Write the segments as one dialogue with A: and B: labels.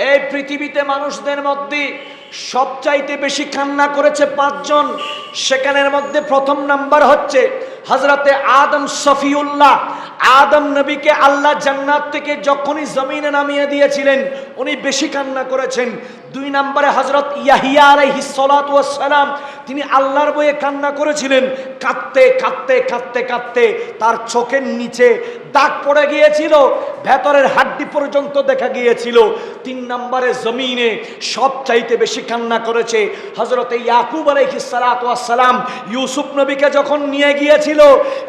A: এই পৃথিবীতে মানুষদের মধ্যে সবচাইতে বেশি কান্না করেছে 5 জন। সেখানের মধ্যে প্রথম নাম্বার হচ্ছে হযরতে আদম সফিউল্লাহ। আদম নবীকে আল্লাহ জান্নাত থেকে যখনই জমিনে নামিয়ে দিয়েছিলেন উনি বেশি কান্না করেছেন। 2 নম্বরে হযরত ইয়াহিয়া আলাইহিস সালাতু ওয়াস সালাম, তিনি আল্লাহর বয়ে কান্না করেছিলেন। কাঁদতে কাঁদতে কাঁদতে কাঁদতে তার চোখের নিচে দাগ পড়ে গিয়েছিল, ভেতরের হাড্ডি পর্যন্ত দেখা গিয়েছিল। 3 নম্বরে জমিনে সবচাইতে বেশি কান্না করেছে হযরত ইয়াকুব আলাইহিস সালাতু ওয়াস সালাম। ইউসুফ নবীকে যখন নিয়ে গিয়েছিল,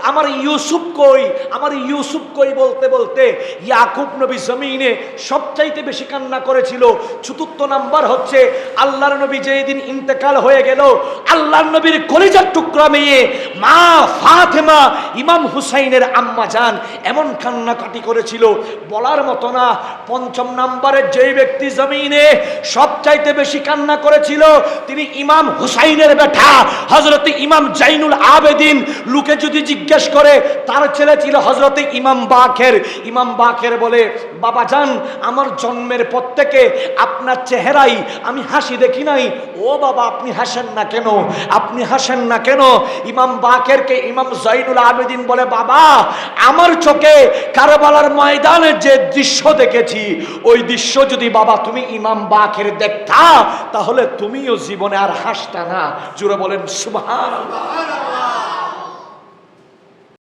A: আমার ইউসুফ কই, আমার ইউসুফ কই বলতে বলতে ইয়াকুব নবী জমিনে সবচাইতে বেশি কান্না করেছিল। 4 নাম্বার হচ্ছে আল্লাহর নবী যেদিন ইন্তেকাল হয়ে গেল, আল্লাহর নবীর কলিজার টুকরা মেয়ে মা ফাতেমা ইমাম হুসাইনের আম্মা জান এমন কান্নাকাটি করেছিল বলার মতো না। 5 নম্বরে যেই ব্যক্তি জমিনে সবচাইতে বেশি কান্না করেছিল তিনি ইমাম হুসাইনের বেটা হযরত ইমাম জাইনুল আবেদিন। লোকে যদি জিজ্ঞেস করে তার ছেলে ছিল হযরত ইমাম বাকের। ইমাম বাকের বলে, বাবা জান আমার জন্মের পর থেকে আপনার চেহারাই আমি হাসি দেখি নাই। ও বাবা আপনি হাসেন না কেন, আপনি হাসেন না কেন? ইমাম বাকেরকে ইমাম জাইনুল আবেদিন বলে, বাবা আমার চোখে কারবালার ময়দানে যে দৃশ্য দেখেছি ওই দৃশ্য যদি বাবা তুমি ইমাম বাকের দেখতা তাহলে তুমিও জীবনে আর হাসতা না। জোরে বলেন সুবহানাল্লাহ।